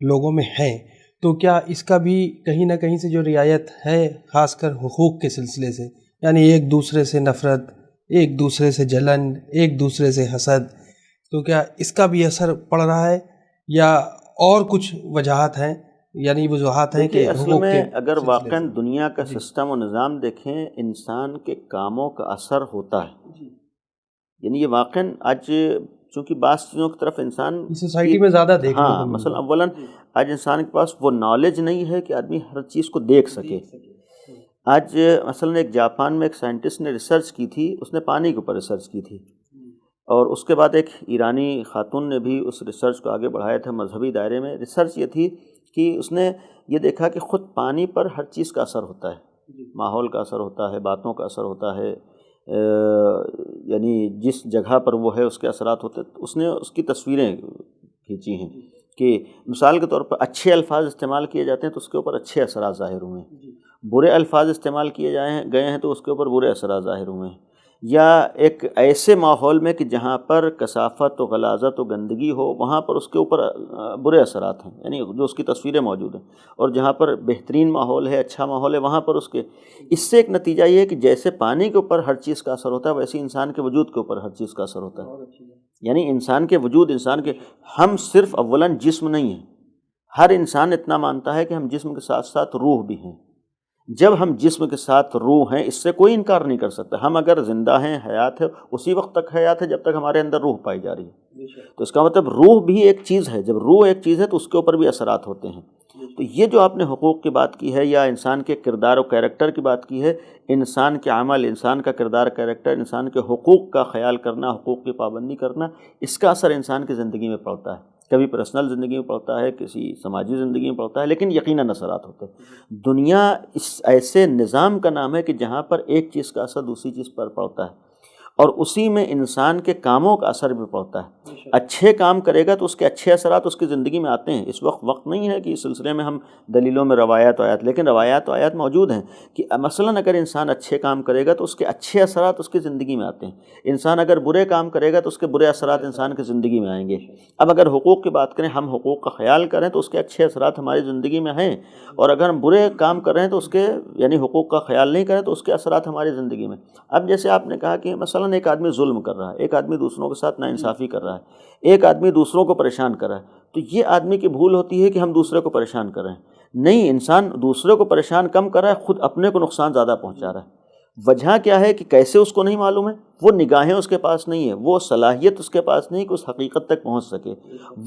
لوگوں میں ہے، تو کیا اس کا بھی کہیں نہ کہیں سے جو رعایت ہے خاص کر حقوق کے سلسلے سے، یعنی ایک دوسرے سے نفرت، ایک دوسرے سے جلن، ایک دوسرے سے حسد، تو کیا اس کا بھی اثر پڑ رہا ہے یا اور کچھ وجوہات ہیں، یعنی وجوہات ہیں کہ اصل حقوق میں کے اگر سلسلے واقعاً سے؟ دنیا کا جی سسٹم و نظام دیکھیں، انسان کے کاموں کا اثر ہوتا ہے، جی، یعنی یہ واقعاً آج چونکہ بعض چیزوں کی طرف انسان یہ سوسائٹی میں زیادہ دیکھنے کو ہاں مل مثلا رہا اولاً ہے۔ آج انسان کے پاس وہ نالج نہیں ہے کہ آدمی ہر چیز کو دیکھ سکے۔ آج مثلا ایک جاپان میں ایک سائنٹسٹ نے ریسرچ کی تھی، اس نے پانی کے اوپر ریسرچ کی تھی، اور اس کے بعد ایک ایرانی خاتون نے بھی اس ریسرچ کو آگے بڑھایا تھا مذہبی دائرے میں۔ ریسرچ یہ تھی کہ اس نے یہ دیکھا کہ خود پانی پر ہر چیز کا اثر ہوتا ہے، ماحول کا اثر ہوتا ہے، باتوں کا اثر ہوتا ہے، یعنی جس جگہ پر وہ ہے اس کے اثرات ہوتے ہیں۔ اس نے اس کی تصویریں کھینچی ہیں کہ مثال کے طور پر اچھے الفاظ استعمال کیے جاتے ہیں تو اس کے اوپر اچھے اثرات ظاہر ہوئے ہیں، برے الفاظ استعمال کیے گئے ہیں تو اس کے اوپر برے اثرات ظاہر ہوئے ہیں، یا ایک ایسے ماحول میں کہ جہاں پر کثافت و غلاظت و گندگی ہو وہاں پر اس کے اوپر برے اثرات ہیں، یعنی جو اس کی تصویریں موجود ہیں، اور جہاں پر بہترین ماحول ہے، اچھا ماحول ہے، وہاں پر اس کے اس سے ایک نتیجہ یہ ہے کہ جیسے پانی کے اوپر ہر چیز کا اثر ہوتا ہے ویسے انسان کے وجود کے اوپر ہر چیز کا اثر ہوتا ہے، یعنی انسان کے وجود، انسان کے ہم صرف اولاً جسم نہیں ہیں، ہر انسان اتنا مانتا ہے کہ ہم جسم کے ساتھ ساتھ روح بھی ہیں۔ جب ہم جسم کے ساتھ روح ہیں، اس سے کوئی انکار نہیں کر سکتا، ہم اگر زندہ ہیں، حیات ہے، اسی وقت تک حیات ہے جب تک ہمارے اندر روح پائی جا رہی ہے، تو اس کا مطلب روح بھی ایک چیز ہے، جب روح ایک چیز ہے تو اس کے اوپر بھی اثرات ہوتے ہیں۔ تو یہ جو آپ نے حقوق کی بات کی ہے یا انسان کے کردار و کیریکٹر کی بات کی ہے، انسان کے عمل، انسان کا کردار کیریکٹر، انسان کے حقوق کا خیال کرنا، حقوق کی پابندی کرنا، اس کا اثر انسان کی زندگی میں پڑتا ہے، کبھی پرسنل زندگی میں پڑتا ہے، کسی سماجی زندگی میں پڑتا ہے، لیکن یقیناً اثرات ہوتے ہیں۔ دنیا اس ایسے نظام کا نام ہے کہ جہاں پر ایک چیز کا اثر دوسری چیز پر پڑتا ہے، اور اسی میں انسان کے کاموں کا اثر بھی پڑتا ہے۔ اچھے کام کرے گا تو اس کے اچھے اثرات اس کی زندگی میں آتے ہیں۔ اس وقت نہیں ہے کہ اس سلسلے میں ہم دلیلوں میں روایات و آیات، لیکن روایات و آیات موجود ہیں کہ مثلاً اگر انسان اچھے کام کرے گا تو اس کے اچھے اثرات اس کی زندگی میں آتے ہیں، انسان اگر برے کام کرے گا تو اس کے برے اثرات انسان کی زندگی میں آئیں گے۔ اب اگر حقوق کی بات کریں، ہم حقوق کا خیال کریں تو اس کے اچھے اثرات ہماری زندگی میں ہیں، اور اگر ہم برے کام کر رہے ہیں تو اس کے یعنی حقوق کا خیال نہیں کریں تو اس کے اثرات ہماری زندگی میں۔ اب جیسے آپ نے کہا کہ مثلاً ایک آدمی ظلم کر رہا ہے، ایک آدمی دوسروں کے ساتھ ناانصافی کر رہا ہے، ایک آدمی دوسروں کو پریشان کر رہا ہے، تو یہ آدمی کی بھول ہوتی ہے کہ ہم دوسرے کو پریشان کر رہے ہیں۔ نہیں، انسان دوسرے کو پریشان کم کر رہا ہے، خود اپنے کو نقصان زیادہ پہنچا رہا ہے۔ وجہ کیا ہے کہ کیسے اس کو نہیں معلوم ہے، وہ نگاہیں اس کے پاس نہیں ہے، وہ صلاحیت اس کے پاس نہیں کہ اس حقیقت تک پہنچ سکے،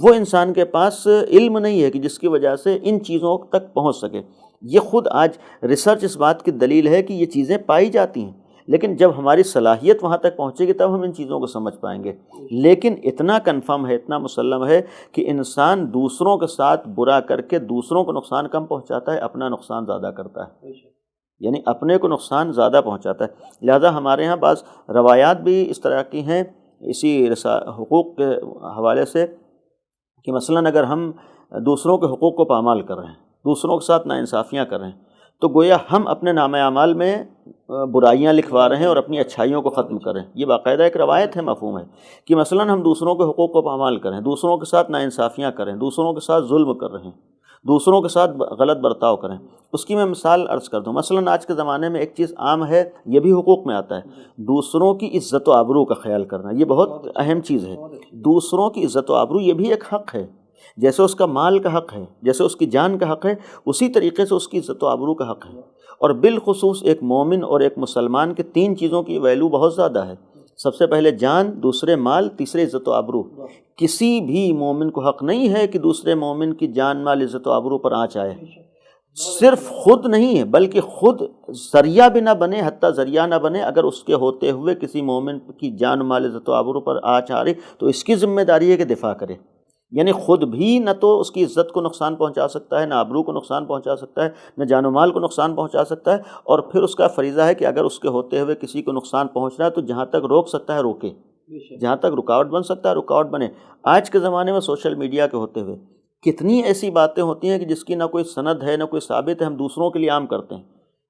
وہ انسان کے پاس علم نہیں ہے کہ جس کی وجہ سے ان چیزوں تک پہنچ سکے۔ یہ خود آج ریسرچ اس بات کی دلیل ہے کہ یہ چیزیں پائی جاتی ہیں، لیکن جب ہماری صلاحیت وہاں تک پہنچے گی تب ہم ان چیزوں کو سمجھ پائیں گے۔ لیکن اتنا کنفرم ہے، اتنا مسلم ہے کہ انسان دوسروں کے ساتھ برا کر کے دوسروں کو نقصان کم پہنچاتا ہے، اپنا نقصان زیادہ کرتا ہے، یعنی اپنے کو نقصان زیادہ پہنچاتا ہے۔ لہذا ہمارے ہاں بعض روایات بھی اس طرح کی ہیں اسی حقوق کے حوالے سے کہ مثلاً اگر ہم دوسروں کے حقوق کو پامال کر رہے ہیں، دوسروں کے ساتھ ناانصافیاں کر رہے ہیں، تو گویا ہم اپنے نامہ اعمال میں برائیاں لکھوا رہے ہیں اور اپنی اچھائیوں کو ختم کر رہے ہیں۔ یہ باقاعدہ ایک روایت ہے، مفہوم ہے کہ مثلاً ہم دوسروں کے حقوق کو پامال کریں، دوسروں کے ساتھ ناانصافیاں کریں، دوسروں کے ساتھ ظلم کر رہے ہیں، دوسروں کے ساتھ غلط برتاؤ کریں۔ اس کی میں مثال عرض کر دوں، مثلاً آج کے زمانے میں ایک چیز عام ہے، یہ بھی حقوق میں آتا ہے، دوسروں کی عزت و آبرو کا خیال کرنا۔ یہ بہت اہم چیز ہے، دوسروں کی عزت و آبرو یہ بھی ایک حق ہے، جیسے اس کا مال کا حق ہے، جیسے اس کی جان کا حق ہے، اسی طریقے سے اس کی عزت و آبرو کا حق ہے۔ اور بالخصوص ایک مومن اور ایک مسلمان کے تین چیزوں کی ویلیو بہت زیادہ ہے، سب سے پہلے جان، دوسرے مال، تیسرے عزت و آبرو۔ کسی بھی مومن کو حق نہیں ہے کہ دوسرے مومن کی جان، مال، عزت و آبرو پر آنچ آئے، صرف خود نہیں ہے بلکہ خود ذریعہ بھی نہ بنے، حتیٰ ذریعہ نہ بنے، اگر اس کے ہوتے ہوئے کسی مومن کی جان، مال، عزت و آبرو پر آنچ آ رہی تو اس کی ذمہ داری ہے کہ دفاع کرے، یعنی خود بھی نہ تو اس کی عزت کو نقصان پہنچا سکتا ہے، نہ آبرو کو نقصان پہنچا سکتا ہے، نہ جان و مال کو نقصان پہنچا سکتا ہے، اور پھر اس کا فریضہ ہے کہ اگر اس کے ہوتے ہوئے کسی کو نقصان پہنچ رہا ہے تو جہاں تک روک سکتا ہے روکے، جہاں تک رکاوٹ بن سکتا ہے رکاوٹ بنے۔ آج کے زمانے میں سوشل میڈیا کے ہوتے ہوئے کتنی ایسی باتیں ہوتی ہیں کہ جس کی نہ کوئی سند ہے، نہ کوئی ثابت ہے، ہم دوسروں کے لیے عام کرتے ہیں،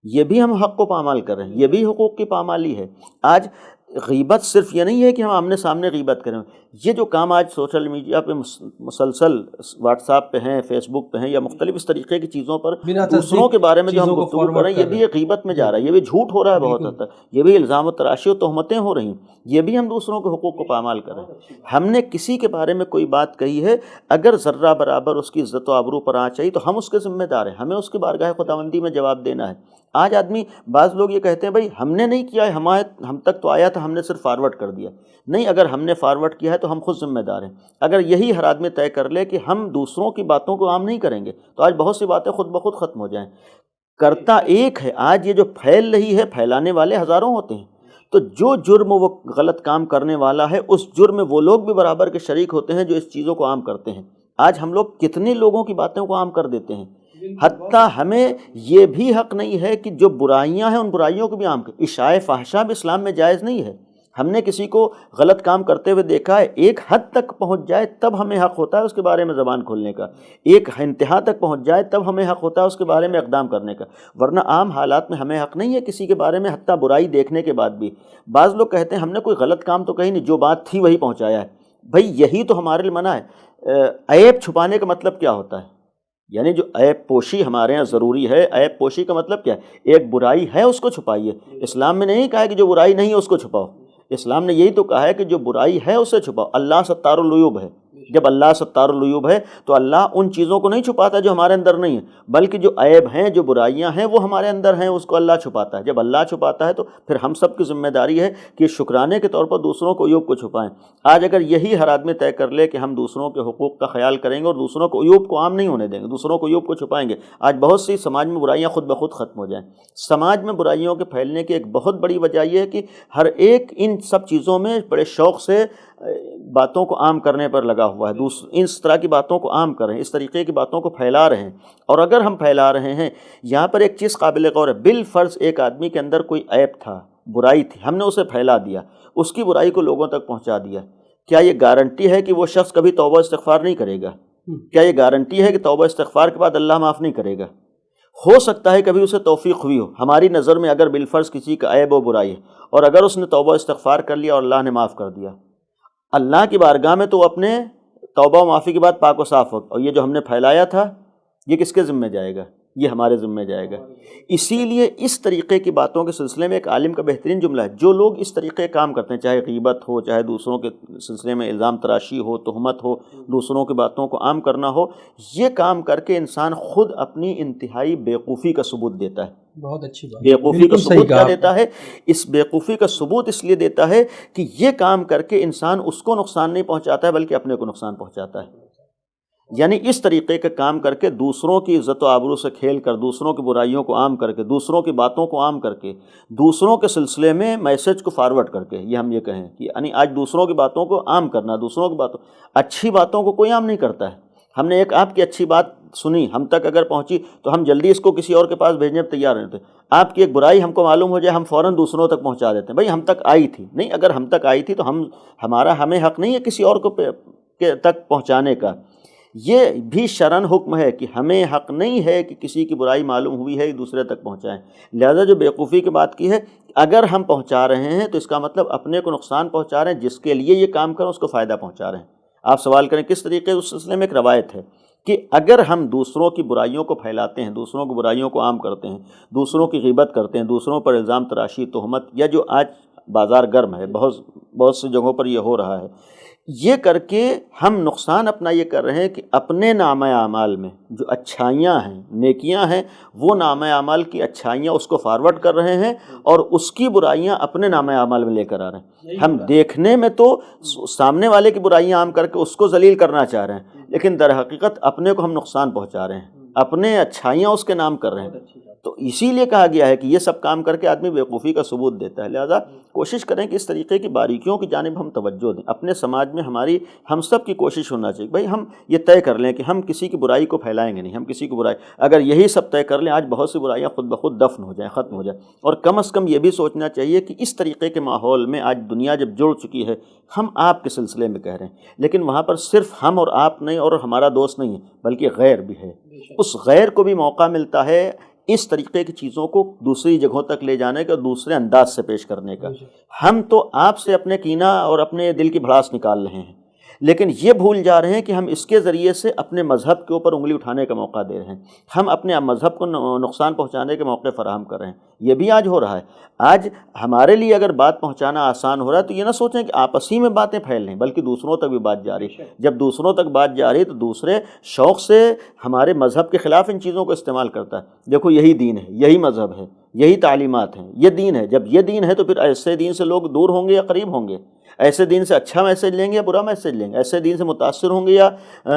یہ بھی ہم حق کو پامال کر رہے ہیں، یہ بھی حقوق کی پامالی ہے۔ آج غیبت صرف یہ نہیں ہے کہ ہم آمنے سامنے غیبت کریں. یہ جو کام آج سوشل میڈیا پہ مسلسل واٹس ایپ پہ ہیں، فیس بک پہ ہیں، یا مختلف اس طریقے کی چیزوں پر دوسروں کے بارے میں جو ہم گفتگو کر رہے ہیں، یہ بھی ایک غیبت میں جا رہا ہے، یہ بھی جھوٹ ہو رہا ہے بہت حد تک، یہ بھی الزام و تراشی و تہمتیں ہو رہی ہیں، یہ بھی ہم دوسروں کے حقوق کو پامال کر رہے ہیں. ہم نے کسی کے بارے میں کوئی بات کہی ہے، اگر ذرہ برابر اس کی عزت و آبرو پر آنچ آئی تو ہم اس کے ذمہ دار ہیں، ہمیں اس کی بارگاہ خداوندی میں جواب دینا ہے. آج آدمی، بعض لوگ یہ کہتے ہیں بھائی ہم نے نہیں کیا ہے، ہم تک تو آیا تھا، ہم نے صرف فارورڈ کر دیا. نہیں، اگر ہم نے فارورڈ کیا ہے تو ہم خود ذمہ دار ہیں. اگر یہی ہر آدمی طے کر لے کہ ہم دوسروں کی باتوں کو عام نہیں کریں گے تو آج بہت سی باتیں خود بخود ختم ہو جائیں. کرتا ایک ہے، آج یہ جو پھیل رہی ہے، پھیلانے والے ہزاروں ہوتے ہیں. تو جو جرم وہ غلط کام کرنے والا ہے، اس جرم میں وہ لوگ بھی برابر کے شریک ہوتے ہیں جو اس چیزوں کو عام کرتے ہیں. آج ہم لوگ کتنے لوگوں کی باتوں کو عام کر دیتے ہیں. حتیٰ ہمیں یہ بھی حق نہیں ہے کہ جو برائیاں ہیں ان برائیوں کو بھی عام کریں. اشاعہ فحشہ بھی اسلام میں جائز نہیں ہے. ہم نے کسی کو غلط کام کرتے ہوئے دیکھا ہے، ایک حد تک پہنچ جائے تب ہمیں حق ہوتا ہے اس کے بارے میں زبان کھولنے کا، ایک انتہا تک پہنچ جائے تب ہمیں حق ہوتا ہے اس کے بارے میں اقدام کرنے کا، ورنہ عام حالات میں ہمیں حق نہیں ہے کسی کے بارے میں، حتیٰ برائی دیکھنے کے بعد بھی. بعض لوگ کہتے ہیں ہم نے کوئی غلط کام تو کہیں نہیں، جو بات تھی وہی پہنچایا ہے. بھائی یہی تو ہمارے لیے منع ہے. عیب چھپانے کا مطلب کیا ہوتا ہے؟ یعنی جو عیب پوشی ہمارے ہاں ضروری ہے، عیب پوشی کا مطلب کیا ہے؟ ایک برائی ہے اس کو چھپائیے. اسلام میں نہیں کہا ہے کہ جو برائی نہیں ہے اس کو چھپاؤ، اسلام نے یہی تو کہا ہے کہ جو برائی ہے اسے چھپاؤ. اللہ ستار العیوب ہے. جب اللہ ستار العیوب ہے تو اللہ ان چیزوں کو نہیں چھپاتا جو ہمارے اندر نہیں ہیں، بلکہ جو عیب ہیں، جو برائیاں ہیں وہ ہمارے اندر ہیں، اس کو اللہ چھپاتا ہے. جب اللہ چھپاتا ہے تو پھر ہم سب کی ذمہ داری ہے کہ شکرانے کے طور پر دوسروں کو عیوب کو چھپائیں. آج اگر یہی ہر آدمی طے کر لے کہ ہم دوسروں کے حقوق کا خیال کریں گے اور دوسروں کو عیوب کو عام نہیں ہونے دیں گے، دوسروں کو عیوب کو چھپائیں گے، آج بہت سی سماج میں برائیاں خود بخود ختم ہو جائیں. سماج میں برائیوں کے پھیلنے کی ایک بہت بڑی وجہ یہ ہے کہ ہر ایک ان سب چیزوں میں بڑے شوق سے باتوں کو عام کرنے پر لگا ہوا ہے. اس طرح کی باتوں کو عام کر رہے ہیں، اس طریقے کی باتوں کو پھیلا رہے ہیں. اور اگر ہم پھیلا رہے ہیں، یہاں پر ایک چیز قابل غور ہے، بالفرض ایک آدمی کے اندر کوئی عیب تھا، برائی تھی، ہم نے اسے پھیلا دیا، اس کی برائی کو لوگوں تک پہنچا دیا. کیا یہ گارنٹی ہے کہ وہ شخص کبھی توبہ استغفار نہیں کرے گا؟ کیا یہ گارنٹی ہے کہ توبہ استغفار کے بعد اللہ معاف نہیں کرے گا؟ ہو سکتا ہے کبھی اسے توفیق ہوئی ہو. ہماری نظر میں اگر بالفرض کسی کا عیب و برائی ہے اور اگر اس نے توبہ استغفار کر لیا اور اللہ نے معاف کر دیا، اللہ کی بارگاہ میں تو وہ اپنے توبہ و معافی کے بعد پاک و صاف ہو. اور یہ جو ہم نے پھیلایا تھا یہ کس کے ذمہ جائے گا؟ یہ ہمارے ذمہ جائے گا. اسی لیے اس طریقے کی باتوں کے سلسلے میں ایک عالم کا بہترین جملہ ہے، جو لوگ اس طریقے کام کرتے ہیں، چاہے غیبت ہو، چاہے دوسروں کے سلسلے میں الزام تراشی ہو، تہمت ہو، دوسروں کی باتوں کو عام کرنا ہو، یہ کام کر کے انسان خود اپنی انتہائی بیوقوفی کا ثبوت دیتا ہے. بہت اچھی بات. بیوقوفی کا ثبوت کیا دیتا ہے؟ اس بیوقوفی کا ثبوت اس لیے دیتا ہے کہ یہ کام کر کے انسان اس کو نقصان نہیں پہنچاتا ہے بلکہ اپنے کو نقصان پہنچاتا ہے. یعنی اس طریقے کا کام کر کے، دوسروں کی عزت و آبرو سے کھیل کر، دوسروں کی برائیوں کو عام کر کے، دوسروں کی باتوں کو عام کر کے، دوسروں کے سلسلے میں میسج کو فارورڈ کر کے، یہ ہم یہ کہیں کہ یعنی آج دوسروں کی باتوں کو عام کرنا، دوسروں کی باتوں، اچھی باتوں کو کوئی عام نہیں کرتا ہے. ہم نے ایک آپ کی اچھی بات سنی، ہم تک اگر پہنچی تو ہم جلدی اس کو کسی اور کے پاس بھیجنے پر تیار نہیں ہوتے. آپ کی ایک برائی ہم کو معلوم ہو جائے، ہم فوراً دوسروں تک پہنچا دیتے ہیں. بھائی ہم تک آئی تھی نہیں، اگر ہم تک آئی تھی تو ہمیں حق نہیں ہے کسی اور کو تک پہنچانے کا. یہ بھی شرعاً حکم ہے کہ ہمیں حق نہیں ہے کہ کسی کی برائی معلوم ہوئی ہے دوسرے تک پہنچائیں. لہذا جو بیوقوفی کی بات کی ہے، اگر ہم پہنچا رہے ہیں تو اس کا مطلب اپنے کو نقصان پہنچا رہے ہیں، جس کے لیے یہ کام کریں اس کو فائدہ پہنچا رہے ہیں. آپ سوال کریں کس طریقے؟ اس سلسلے میں ایک روایت ہے کہ اگر ہم دوسروں کی برائیوں کو پھیلاتے ہیں، دوسروں کی برائیوں کو عام کرتے ہیں، دوسروں کی غیبت کرتے ہیں، دوسروں پر الزام تراشی، تہمت، یا جو آج بازار گرم ہے، بہت سی جگہوں پر یہ ہو رہا ہے، یہ کر کے ہم نقصان اپنا یہ کر رہے ہیں کہ اپنے نامہ اعمال میں جو اچھائیاں ہیں، نیکیاں ہیں، وہ نامہ اعمال کی اچھائیاں اس کو فارورڈ کر رہے ہیں اور اس کی برائیاں اپنے نامہ اعمال میں لے کر آ رہے ہیں. ہم دیکھنے میں تو سامنے والے کی برائیاں عام کر کے اس کو ذلیل کرنا چاہ رہے ہیں، لیکن در حقیقت اپنے کو ہم نقصان پہنچا رہے ہیں، اپنے اچھائیاں اس کے نام کر رہے ہیں. تو اسی لیے کہا گیا ہے کہ یہ سب کام کر کے آدمی بیوقوفی کا ثبوت دیتا ہے. لہذا کوشش کریں کہ اس طریقے کی باریکیوں کی جانب ہم توجہ دیں. اپنے سماج میں ہم سب کی کوشش ہونا چاہیے بھائی ہم یہ طے کر لیں کہ ہم کسی کی برائی کو پھیلائیں گے نہیں، ہم کسی کی برائی، اگر یہی سب طے کر لیں آج بہت سی برائیاں خود بخود دفن ہو جائیں، ختم ہو جائیں. اور کم از کم یہ بھی سوچنا چاہیے کہ اس طریقے کے ماحول میں آج دنیا جب جڑ چکی ہے، ہم آپ کے سلسلے میں کہہ رہے ہیں، لیکن وہاں پر صرف ہم اور آپ نہیں اور ہمارا دوست نہیں ہے بلکہ غیر بھی ہے. اس غیر کو بھی موقع ملتا ہے اس طریقے کی چیزوں کو دوسری جگہوں تک لے جانے کا، دوسرے انداز سے پیش کرنے کا۔ ہم تو آپ سے اپنے کینہ اور اپنے دل کی بھڑاس نکال رہے ہیں، لیکن یہ بھول جا رہے ہیں کہ ہم اس کے ذریعے سے اپنے مذہب کے اوپر انگلی اٹھانے کا موقع دے رہے ہیں، ہم اپنے مذہب کو نقصان پہنچانے کے موقع فراہم کر رہے ہیں۔ یہ بھی آج ہو رہا ہے۔ آج ہمارے لیے اگر بات پہنچانا آسان ہو رہا ہے تو یہ نہ سوچیں کہ آپس ہی میں باتیں پھیل رہیں، بلکہ دوسروں تک بھی بات جا رہی ہے۔ جب دوسروں تک بات جا رہی ہے تو دوسرے شوق سے ہمارے مذہب کے خلاف ان چیزوں کو استعمال کرتا ہے۔ دیکھو یہی دین ہے، یہی مذہب ہے، یہی تعلیمات ہیں، یہ دین ہے۔ جب یہ دین ہے تو پھر ایسے دین سے لوگ دور ہوں گے یا قریب ہوں گے؟ ایسے دین سے اچھا میسج لیں گے یا برا میسج لیں گے؟ ایسے دین سے متاثر ہوں گے یا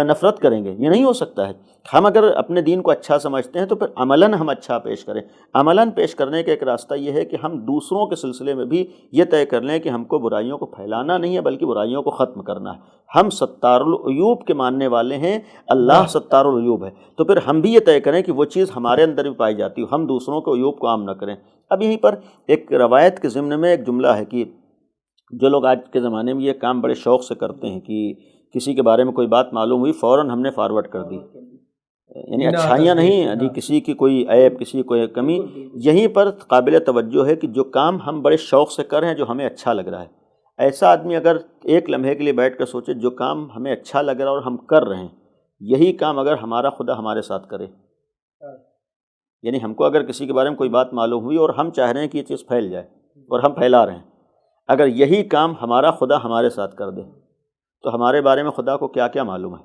نفرت کریں گے؟ یہ نہیں ہو سکتا ہے۔ ہم اگر اپنے دین کو اچھا سمجھتے ہیں تو پھر عملاً ہم اچھا پیش کریں۔ عملاً پیش کرنے کا ایک راستہ یہ ہے کہ ہم دوسروں کے سلسلے میں بھی یہ طے کر لیں کہ ہم کو برائیوں کو پھیلانا نہیں ہے بلکہ برائیوں کو ختم کرنا ہے۔ ہم ستار العیوب کے ماننے والے ہیں، اللہ ستار العیوب ہے، تو پھر ہم بھی یہ طے کریں کہ وہ چیز ہمارے اندر بھی پائی جاتی ہے، ہم دوسروں کو عیوب کو عام نہ کریں۔ اب یہیں پر ایک روایت کے ضمن میں ایک جملہ ہے کہ جو لوگ آج کے زمانے میں یہ کام بڑے شوق سے کرتے ہیں کہ کسی کے بارے میں کوئی بات معلوم ہوئی فوراً ہم نے فارورڈ کر دی، یعنی اچھائیاں نہیں جی، کسی کی کوئی عیب، کسی کی کوئی کمی، یہیں پر قابل توجہ ہے کہ جو کام ہم بڑے شوق سے کر رہے ہیں، جو ہمیں اچھا لگ رہا ہے، ایسا آدمی اگر ایک لمحے کے لیے بیٹھ کر سوچے جو کام ہمیں اچھا لگ رہا ہے اور ہم کر رہے ہیں، یہی کام اگر ہمارا خدا ہمارے ساتھ کرے، یعنی ہم کو اگر کسی کے بارے میں کوئی بات معلوم ہوئی اور ہم چاہ رہے ہیں کہ یہ چیز پھیل جائے اور ہم پھیلا رہے ہیں، اگر یہی کام ہمارا خدا ہمارے ساتھ کر دے تو ہمارے بارے میں خدا کو کیا کیا معلوم ہے؟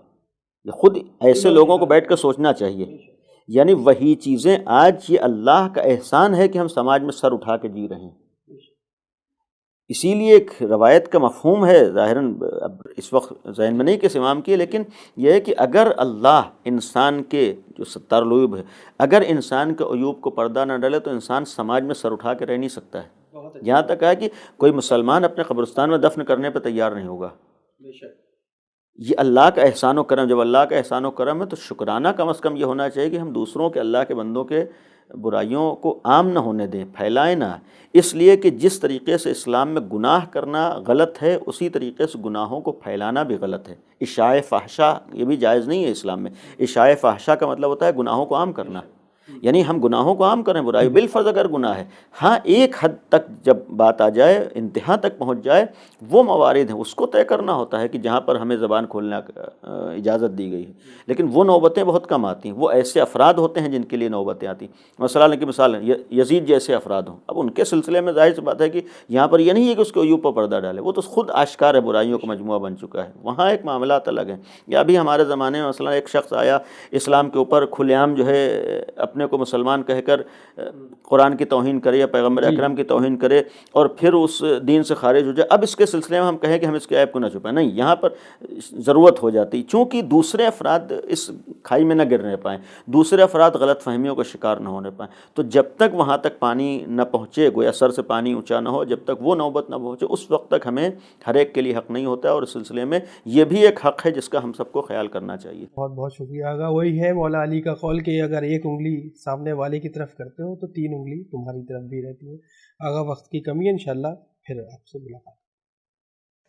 یہ خود ایسے لوگوں کو بیٹھ کر سوچنا چاہیے۔ یعنی وہی چیزیں آج یہ اللہ کا احسان ہے کہ ہم سماج میں سر اٹھا کے جی رہے ہیں۔ اسی لیے ایک روایت کا مفہوم ہے، ظاہراً اس وقت ذہن میں نہیں کس امام کی، لیکن یہ ہے کہ اگر اللہ انسان کے جو ستار العیوب ہے، اگر انسان کے عیوب کو پردہ نہ ڈالے تو انسان سماج میں سر اٹھا کے رہ نہیں سکتا ہے۔ یہاں تک ہے کہ کوئی مسلمان اپنے قبرستان میں دفن کرنے پہ تیار نہیں ہوگا۔ یہ اللہ کا احسان و کرم، جب اللہ کا احسان و کرم ہے تو شکرانہ کم از کم یہ ہونا چاہیے کہ ہم دوسروں کے، اللہ کے بندوں کے برائیوں کو عام نہ ہونے دیں، پھیلائیں نہ۔ اس لیے کہ جس طریقے سے اسلام میں گناہ کرنا غلط ہے، اسی طریقے سے گناہوں کو پھیلانا بھی غلط ہے۔ اشاعہ فحشا یہ بھی جائز نہیں ہے اسلام میں۔ اشاعہ فحشا کا مطلب ہوتا ہے گناہوں کو عام کرنا، یعنی ہم گناہوں کو عام کریں، برائی بالفرض اگر گناہ ہے، ہاں ایک حد تک جب بات آ جائے، انتہا تک پہنچ جائے، وہ موارد ہیں، اس کو طے کرنا ہوتا ہے کہ جہاں پر ہمیں زبان کھولنے اجازت دی گئی ہے، لیکن وہ نوبتیں بہت کم آتی ہیں۔ وہ ایسے افراد ہوتے ہیں جن کے لیے نوبتیں آتی ہیں، مثلاً کی مثال یزید جیسے افراد ہوں، اب ان کے سلسلے میں ظاہر سی بات ہے کہ یہاں پر یہ نہیں ہے کہ اس کو عیوب پر پردہ ڈالے، وہ تو خود آشکار ہے، برائیوں کا مجموعہ بن چکا ہے، وہاں ایک معاملات الگ ہیں۔ یا ابھی ہمارے زمانے میں مثلاً ایک شخص آیا اسلام کے اوپر کھلے عام جو ہے اپنے کو مسلمان کہہ کر قرآن کی توہین کرے یا پیغمبر اکرم کی توہین کرے اور پھر اس دین سے خارج ہو جائے، اب اس کے سلسلے میں ہم کہیں کہ ہم اس کے عیب کو نہ چھپائیں، نہیں، یہاں پر ضرورت ہو جاتی، چونکہ دوسرے افراد اس کھائی میں نہ گرنے پائیں، دوسرے افراد غلط فہمیوں کا شکار نہ ہونے پائیں۔ تو جب تک وہاں تک پانی نہ پہنچے، گویا سر سے پانی اونچا نہ ہو، جب تک وہ نوبت نہ پہنچے، اس وقت تک ہمیں ہر ایک کے لیے حق نہیں ہوتا، اور اس سلسلے میں یہ بھی ایک حق ہے جس کا ہم سب کو خیال کرنا چاہیے۔ بہت بہت شکریہ آغا۔ وہی ہے مولا علی کا قول کہ اگر ایک انگلی سامنے والے کی طرف کرتے ہو تو 3 انگلی تمہاری طرف بھی رہتی ہے۔ آغا وقت کی کمی ہے، انشاءاللہ پھر آپ سے ملاقات۔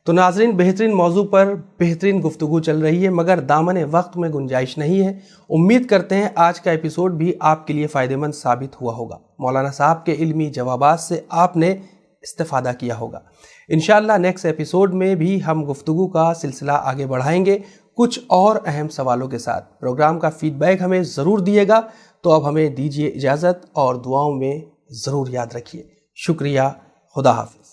تو ناظرین، بہترین موضوع پر بہترین گفتگو چل رہی ہے، مگر دامن وقت میں گنجائش نہیں ہے۔ امید کرتے ہیں آج کا ایپیسوڈ بھی آپ کے لیے فائدہ مند ثابت ہوا ہوگا، مولانا صاحب کے علمی جوابات سے آپ نے استفادہ کیا ہوگا۔ انشاءاللہ نیکسٹ ایپیسوڈ میں بھی ہم گفتگو کا سلسلہ آگے بڑھائیں گے کچھ اور اہم سوالوں کے ساتھ۔ پروگرام کا فیڈ بیک ہمیں ضرور دیے گا۔ تو اب ہمیں دیجیے اجازت اور دعاؤں میں ضرور یاد رکھیے۔ شکریہ، خدا حافظ۔